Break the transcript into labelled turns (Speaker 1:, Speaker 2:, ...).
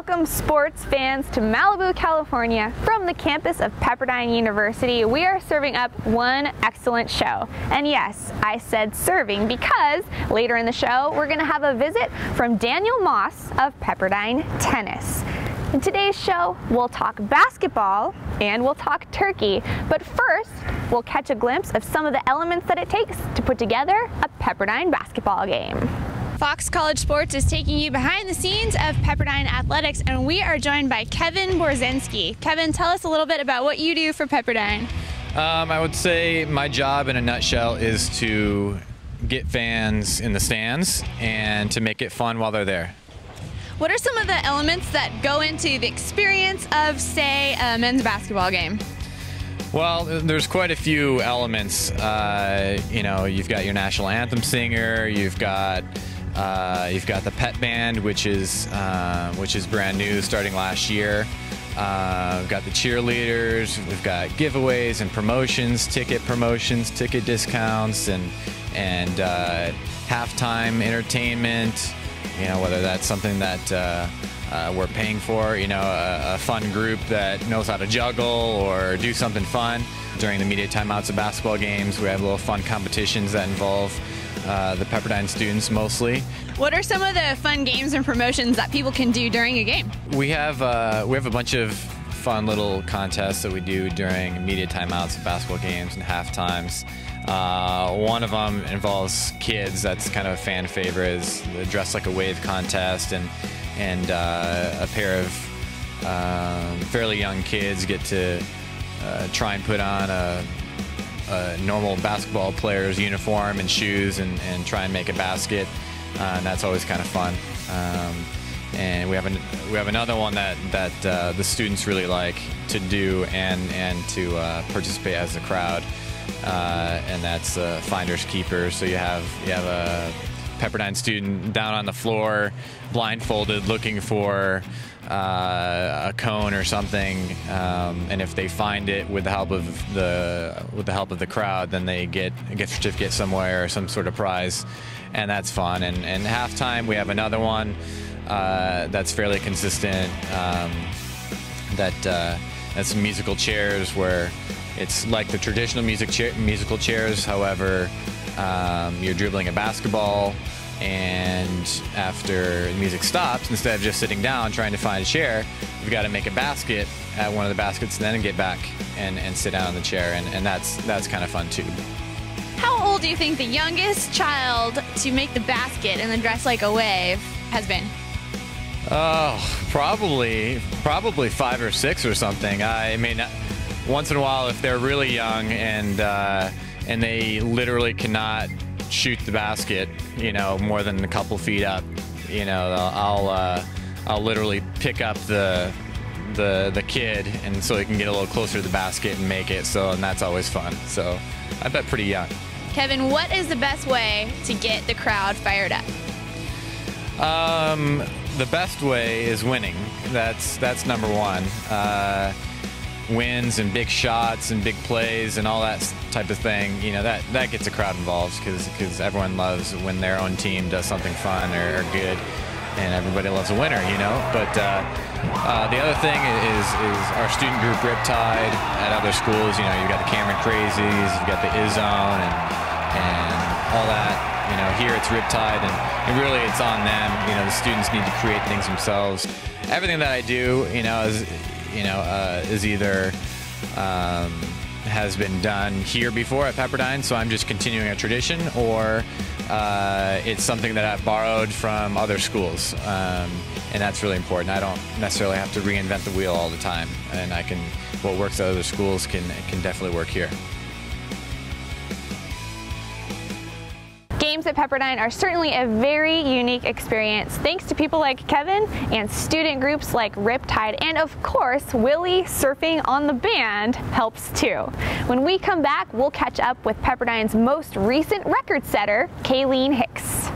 Speaker 1: Welcome sports fans to Malibu, California. From the campus of Pepperdine University, we are serving up one excellent show. And yes, I said serving because later in the show, we're gonna have a visit from Daniel Moss of Pepperdine Tennis. In today's show, we'll talk basketball and we'll talk turkey. But first, we'll catch a glimpse of some of the elements that it takes to put together a Pepperdine basketball game. Fox College Sports is taking you behind the scenes of Pepperdine Athletics, and we are joined by Kevin Borzenski. Kevin, tell us a little bit about what you do for Pepperdine.
Speaker 2: I would say my job in a nutshell is to get fans in the stands and to make it fun while they're there.
Speaker 1: What are some of the elements that go into the experience of, say, a men's basketball game?
Speaker 2: Well, there's quite a few elements. You know, you've got your national anthem singer, you've got the pet band, which is brand new, starting last year. We've got the cheerleaders. We've got giveaways and promotions, ticket discounts, and halftime entertainment. You know, whether that's something that we're paying for. You know, a fun group that knows how to juggle or do something fun during the media timeouts of basketball games. We have little fun competitions that involve the Pepperdine students mostly.
Speaker 1: What are some of the fun games and promotions that people can do during a game?
Speaker 2: We have a bunch of fun little contests that we do during media timeouts of basketball games and half times. One of them involves kids. That's kind of a fan favorite. Is the Dress Like a Wave contest, and a pair of fairly young kids get to try and put on a normal basketball player's uniform and shoes and try and make a basket, and that's always kind of fun. And we have another one that the students really like to do and to participate as a crowd, and that's finders keepers. So you have a Pepperdine student down on the floor, blindfolded, looking for a cone or something, and if they find it with the help of the crowd, then they get a gift certificate somewhere or some sort of prize, and that's fun. And halftime, we have another one that's fairly consistent. That's musical chairs, where it's like the traditional musical chairs. However, you're dribbling a basketball, and after the music stops, instead of just sitting down trying to find a chair, you've got to make a basket at one of the baskets and then get back and sit down on the chair, and that's kind of fun too.
Speaker 1: How old do you think the youngest child to make the basket in the Dress Like a Wave has been?
Speaker 2: Oh, probably 5 or 6 or something. I mean, once in a while, if they're really young and they literally cannot shoot the basket, you know, more than a couple feet up, you know, I'll literally pick up the kid, and so he can get a little closer to the basket and make it. So, and that's always fun. So, I bet pretty young.
Speaker 1: Kevin, what is the best way to get the crowd fired up?
Speaker 2: The best way is winning. That's number one. Wins and big shots and big plays and all that type of thing, you know, that gets a crowd involved, because everyone loves when their own team does something fun or good, and everybody loves a winner, you know. But the other thing is our student group Riptide at other schools. You know, you've got the Cameron Crazies, you've got the Izzone and all that. You know, here it's Riptide, and really it's on them. You know, the students need to create things themselves. Everything that I do, you know, is either has been done here before at Pepperdine, so I'm just continuing a tradition, or it's something that I've borrowed from other schools, and that's really important. I don't necessarily have to reinvent the wheel all the time, and what works at other schools can definitely work here.
Speaker 1: Games at Pepperdine are certainly a very unique experience, thanks to people like Kevin and student groups like Riptide, and of course, Willie surfing on the band helps too. When we come back, we'll catch up with Pepperdine's most recent record setter, Kayleen Hicks.